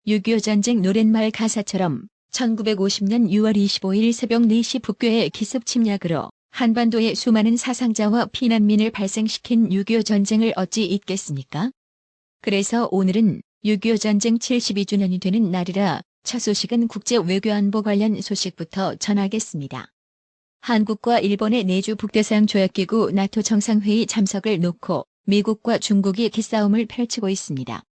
(6.25) 전쟁 노랫말 가사처럼 1950년 6월 25일 새벽 4시 북괴의 기습 침략으로 한반도에 수많은 사상자와 피난민을 발생시킨 6.25 전쟁을 어찌 잊겠습니까? 그래서 오늘은 6.25 전쟁 72주년이 되는 날이라 첫 소식은 국제 외교안보 관련 소식부터 전하겠습니다. 한국과 일본의 내주 북대서양 조약기구 나토 정상회의 참석을 놓고 미국과 중국이 기싸움을 펼치고 있습니다.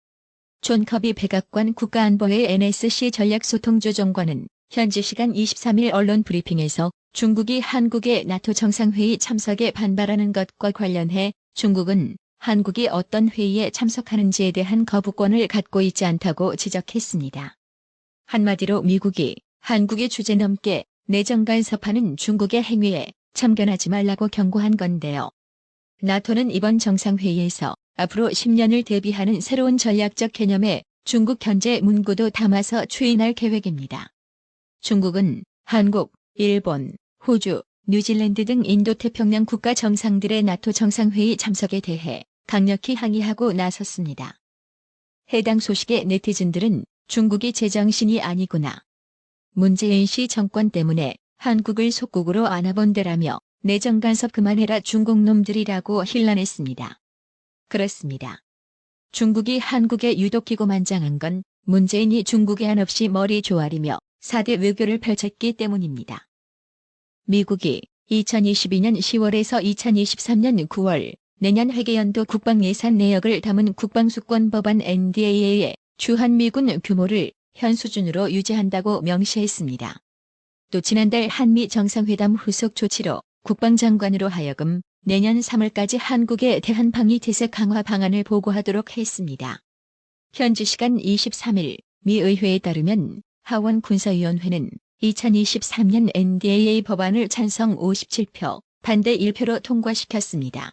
존 커비 백악관 국가안보회 NSC 전략소통조정관은 현지 시간 23일 언론 브리핑에서 중국이 한국의 나토 정상회의 참석에 반발하는 것과 관련해 중국은 한국이 어떤 회의에 참석하는지에 대한 거부권을 갖고 있지 않다고 지적했습니다. 한마디로 미국이 한국의 주제넘게 내정 간섭하는 중국의 행위에 참견하지 말라고 경고한 건데요. 나토는 이번 정상회의에서 앞으로 10년을 대비하는 새로운 전략적 개념에 중국 견제 문구도 담아서 추인할 계획입니다. 중국은 한국, 일본, 호주, 뉴질랜드 등 인도태평양 국가 정상들의 나토 정상회의 참석에 대해 강력히 항의하고 나섰습니다. 해당 소식에 네티즌들은 중국이 제정신이 아니구나. 문재인 씨 정권 때문에 한국을 속국으로 안아본데라며 내정 간섭 그만해라 중국 놈들이라고 힐난했습니다. 그렇습니다. 중국이 한국에 유독 기고만장한 건 문재인이 중국에 한없이 머리 조아리며 4대 외교를 펼쳤기 때문입니다. 미국이 2022년 10월에서 2023년 9월 내년 회계연도 국방예산 내역을 담은 국방수권법안 NDA의 주한미군 규모를 현 수준으로 유지한다고 명시했습니다. 또 지난달 한미 정상회담 후속 조치로 국방장관으로 하여금 내년 3월까지 한국에 대한 방위 태세 강화 방안을 보고하도록 했습니다. 현지 시간 23일 미 의회에 따르면 하원 군사위원회는 2023년 NDAA 법안을 찬성 57표, 반대 1표로 통과시켰습니다.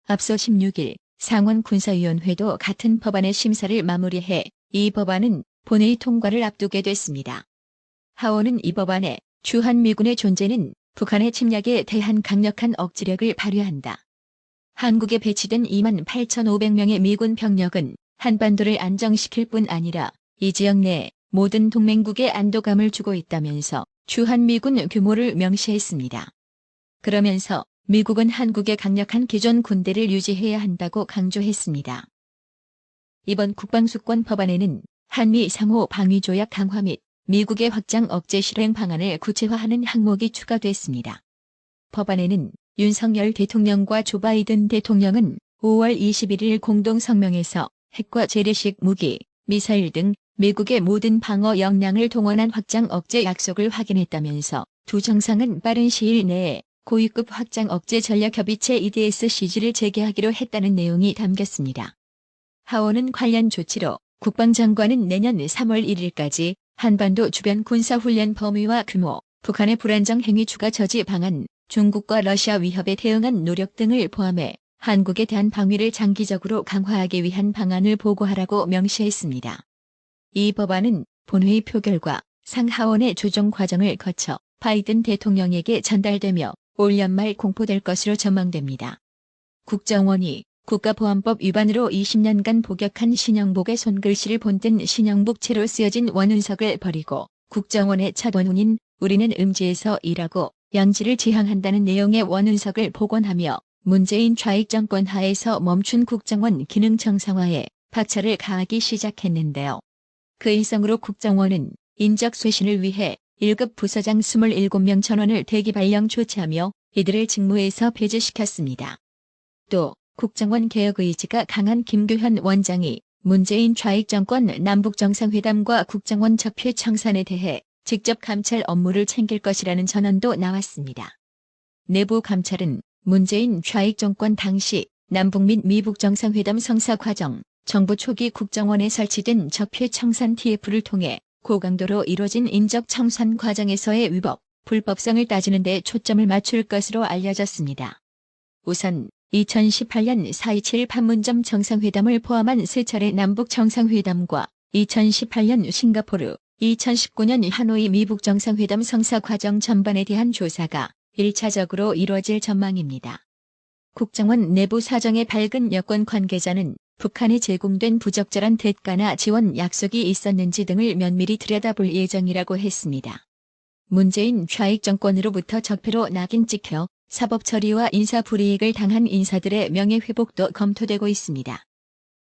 앞서 16일 상원 군사위원회도 같은 법안의 심사를 마무리해 이 법안은 본회의 통과를 앞두게 됐습니다. 하원은 이 법안에 주한미군의 존재는 북한의 침략에 대한 강력한 억지력을 발휘한다. 한국에 배치된 28,500명의 미군 병력은 한반도를 안정시킬 뿐 아니라 이 지역 내 모든 동맹국에 안도감을 주고 있다면서 주한미군 규모를 명시했습니다. 그러면서 미국은 한국의 강력한 기존 군대를 유지해야 한다고 강조했습니다. 이번 국방수권 법안에는 한미 상호 방위조약 강화 및 미국의 확장 억제 실행 방안을 구체화하는 항목이 추가됐습니다. 법안에는 윤석열 대통령과 조 바이든 대통령은 5월 21일 공동성명에서 핵과 재래식 무기, 미사일 등 미국의 모든 방어 역량을 동원한 확장 억제 약속을 확인했다면서 두 정상은 빠른 시일 내에 고위급 확장 억제 전략협의체 EDSCG를 재개하기로 했다는 내용이 담겼습니다. 하원은 관련 조치로 국방장관은 내년 3월 1일까지 한반도 주변 군사훈련 범위와 규모, 북한의 불안정 행위 추가 저지 방안, 중국과 러시아 위협에 대응한 노력 등을 포함해 한국에 대한 방위를 장기적으로 강화하기 위한 방안을 보고하라고 명시했습니다. 이 법안은 본회의 표결과 상하원의 조정 과정을 거쳐 바이든 대통령에게 전달되며 올 연말 공포될 것으로 전망됩니다. 국정원이 국가보안법 위반으로 20년간 복역한 신영복의 손글씨를 본뜬 신영복체로 쓰여진 원운석을 버리고 국정원의 첫 원운인 우리는 음지에서 일하고 양지를 지향한다는 내용의 원운석을 복원하며 문재인 좌익 정권 하에서 멈춘 국정원 기능 정상화에 박차를 가하기 시작했는데요. 그 일성으로 국정원은 인적 쇄신을 위해 1급 부서장 27명 전원을 대기 발령 조치하며 이들을 직무에서 배제시켰습니다. 또 국정원 개혁 의지가 강한 김규현 원장이 문재인 좌익 정권 남북정상회담과 국정원 적폐 청산에 대해 직접 감찰 업무를 챙길 것이라는 전언도 나왔습니다. 내부 감찰은 문재인 좌익 정권 당시 남북 및 미북 정상회담 성사 과정, 정부 초기 국정원에 설치된 적폐 청산 TF를 통해 고강도로 이뤄진 인적 청산 과정에서의 위법, 불법성을 따지는 데 초점을 맞출 것으로 알려졌습니다. 우선 2018년 4.27 판문점 정상회담을 포함한 세 차례 남북 정상회담과 2018년 싱가포르, 2019년 하노이 미북 정상회담 성사 과정 전반에 대한 조사가 1차적으로 이루어질 전망입니다. 국정원 내부 사정에 밝은 여권 관계자는 북한에 제공된 부적절한 대가나 지원 약속이 있었는지 등을 면밀히 들여다볼 예정이라고 했습니다. 문재인 좌익 정권으로부터 적폐로 낙인 찍혀 사법 처리와 인사 불이익을 당한 인사들의 명예회복도 검토되고 있습니다.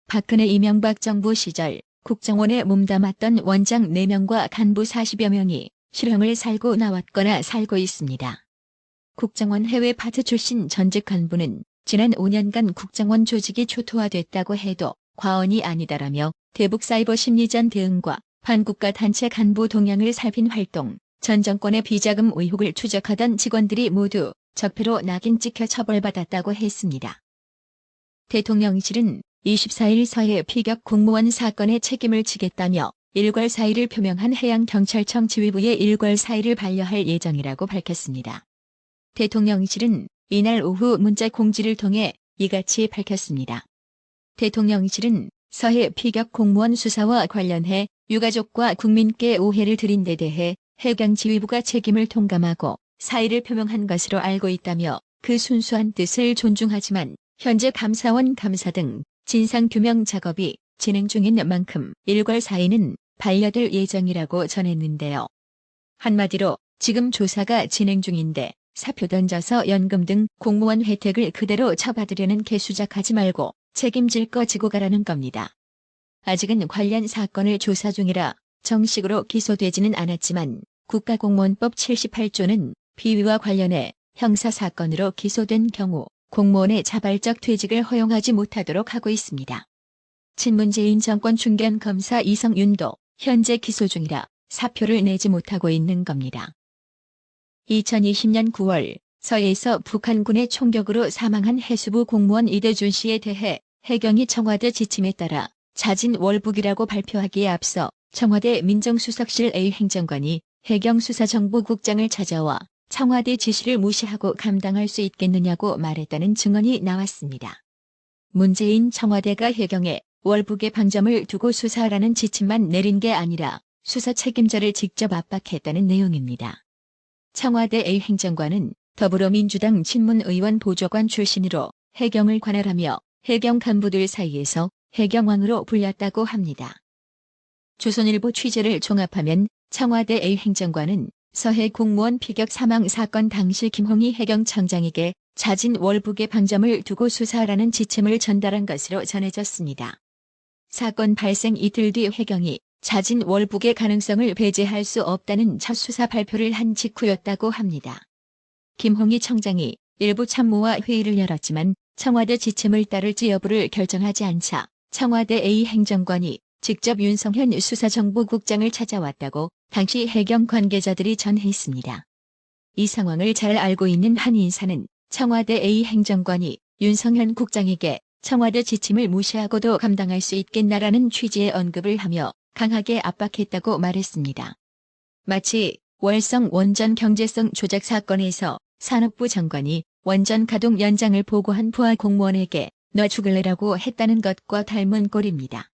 박근혜 이명박 정부 시절 국정원에 몸담았던 원장 4명과 간부 40여 명이 실형을 살고 나왔거나 살고 있습니다. 국정원 해외 파트 출신 전직 간부는 지난 5년간 국정원 조직이 초토화됐다고 해도 과언이 아니다라며 대북 사이버 심리전 대응과 반국가 단체 간부 동향을 살핀 활동, 전 정권의 비자금 의혹을 추적하던 직원들이 모두 적폐로 낙인 찍혀 처벌받았다고 했습니다. 대통령실은 24일 서해 피격 공무원 사건에 책임을 지겠다며 일괄 사의를 표명한 해양경찰청 지휘부에 일괄 사의를 반려할 예정이라고 밝혔습니다. 대통령실은 이날 오후 문자 공지를 통해 이같이 밝혔습니다. 대통령실은 서해 피격 공무원 수사와 관련해 유가족과 국민께 오해를 드린 데 대해 해경지휘부가 책임을 통감하고 사의를 표명한 것으로 알고 있다며 그 순수한 뜻을 존중하지만 현재 감사원 감사 등 진상규명 작업이 진행 중인 만큼 일괄 사의는 반려될 예정이라고 전했는데요. 한마디로 지금 조사가 진행 중인데 사표 던져서 연금 등 공무원 혜택을 그대로 처받으려는 개수작하지 말고 책임질 거 지고 가라는 겁니다. 아직은 관련 사건을 조사 중이라 정식으로 기소되지는 않았지만 국가공무원법 78조는 비위와 관련해 형사사건으로 기소된 경우 공무원의 자발적 퇴직을 허용하지 못하도록 하고 있습니다. 친문재인 정권 중견 검사 이성윤도 현재 기소 중이라 사표를 내지 못하고 있는 겁니다. 2020년 9월 서해에서 북한군의 총격으로 사망한 해수부 공무원 이대준 씨에 대해 해경이 청와대 지침에 따라 자진 월북이라고 발표하기에 앞서 청와대 민정수석실 A 행정관이 해경수사정보국장을 찾아와 청와대 지시를 무시하고 감당할 수 있겠느냐고 말했다는 증언이 나왔습니다. 문재인 청와대가 해경에 월북의 방점을 두고 수사하라는 지침만 내린 게 아니라 수사 책임자를 직접 압박했다는 내용입니다. 청와대 A 행정관은 더불어민주당 친문의원 보좌관 출신으로 해경을 관할하며 해경 간부들 사이에서 해경왕으로 불렸다고 합니다. 조선일보 취재를 종합하면 청와대 A 행정관은 서해 공무원 피격 사망 사건 당시 김홍희 해경청장에게 자진 월북의 방점을 두고 수사하라는 지침을 전달한 것으로 전해졌습니다. 사건 발생 이틀 뒤 해경이 자진 월북의 가능성을 배제할 수 없다는 첫 수사 발표를 한 직후였다고 합니다. 김홍희 청장이 일부 참모와 회의를 열었지만 청와대 지침을 따를지 여부를 결정하지 않자 청와대 A 행정관이 직접 윤성현 수사정보국장을 찾아왔다고 당시 해경 관계자들이 전했습니다. 이 상황을 잘 알고 있는 한 인사는 청와대 A 행정관이 윤성현 국장에게 청와대 지침을 무시하고도 감당할 수 있겠나라는 취지의 언급을 하며 강하게 압박했다고 말했습니다. 마치 월성 원전 경제성 조작 사건에서 산업부 장관이 원전 가동 연장을 보고한 부하 공무원에게 너 죽을래라고 했다는 것과 닮은 꼴입니다.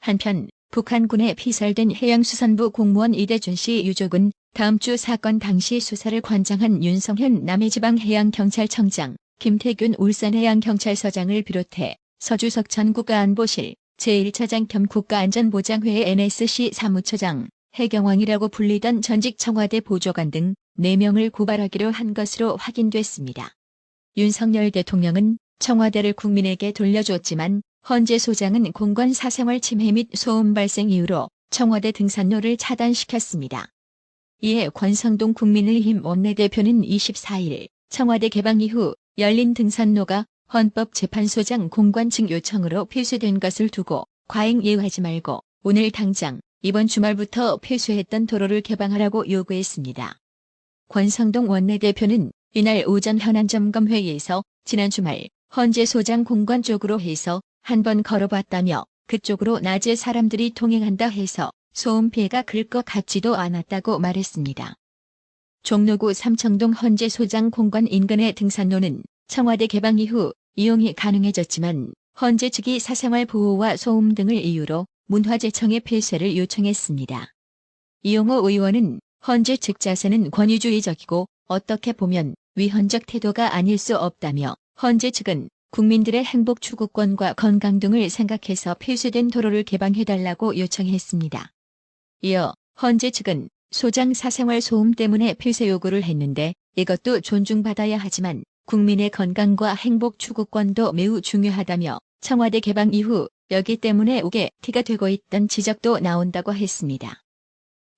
한편 북한군에 피살된 해양수산부 공무원 이대준 씨 유족은 다음 주 사건 당시 수사를 관장한 윤성현 남해지방해양경찰청장, 김태균 울산해양경찰서장을 비롯해 서주석 전 국가안보실 제1차장 겸 국가안전보장회의 NSC 사무처장, 해경왕이라고 불리던 전직 청와대 보좌관 등 4명을 고발하기로 한 것으로 확인됐습니다. 윤석열 대통령은 청와대를 국민에게 돌려줬지만 헌재 소장은 공관 사생활 침해 및 소음 발생 이유로 청와대 등산로를 차단시켰습니다. 이에 권성동 국민의힘 원내대표는 24일 청와대 개방 이후 열린 등산로가 헌법재판소장 공관 측 요청으로 폐쇄된 것을 두고 과잉 예우하지 말고 오늘 당장 이번 주말부터 폐쇄했던 도로를 개방하라고 요구했습니다. 권성동 원내대표는 이날 오전 현안점검회의에서 지난 주말 헌재 소장 공관 쪽으로 해서 한번 걸어봤다며 그쪽으로 낮에 사람들이 통행한다 해서 소음 피해가 클 것 같지도 않았다고 말했습니다. 종로구 삼청동 헌재 소장 공관 인근의 등산로는 청와대 개방 이후 이용이 가능해졌지만 헌재 측이 사생활 보호와 소음 등을 이유로 문화재청에 폐쇄를 요청했습니다. 이용호 의원은 헌재 측 자세는 권위주의적이고 어떻게 보면 위헌적 태도가 아닐 수 없다며 헌재 측은 국민들의 행복 추구권과 건강 등을 생각해서 폐쇄된 도로를 개방해달라고 요청했습니다. 이어 헌재 측은 소장 사생활 소음 때문에 폐쇄 요구를 했는데 이것도 존중받아야 하지만 국민의 건강과 행복 추구권도 매우 중요하다며 청와대 개방 이후 여기 때문에 우게 티가 되고 있던 지적도 나온다고 했습니다.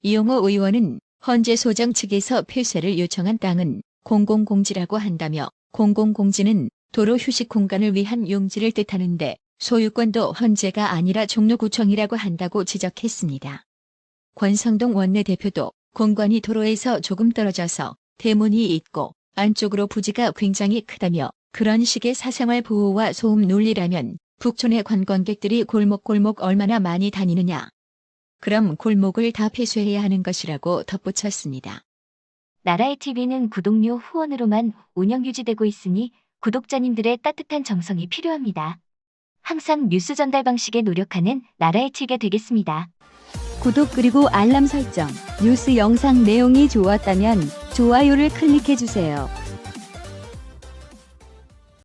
이용호 의원은 헌재 소장 측에서 폐쇄를 요청한 땅은 공공공지라고 한다며 공공공지는 도로 휴식 공간을 위한 용지를 뜻하는데 소유권도 헌재가 아니라 종로구청이라고 한다고 지적했습니다. 권성동 원내대표도 공간이 도로에서 조금 떨어져서 대문이 있고 안쪽으로 부지가 굉장히 크다며 그런 식의 사생활 보호와 소음 논리라면 북촌의 관광객들이 골목골목 얼마나 많이 다니느냐. 그럼 골목을 다 폐쇄해야 하는 것이라고 덧붙였습니다. 나라의 TV는 구독료 후원으로만 운영 유지되고 있으니 구독자님들의 따뜻한 정성이 필요합니다. 항상 뉴스 전달 방식에 노력하는 나라의 TV가 되겠습니다. 구독 그리고 알람 설정, 뉴스 영상 내용이 좋았다면 좋아요를 클릭해주세요.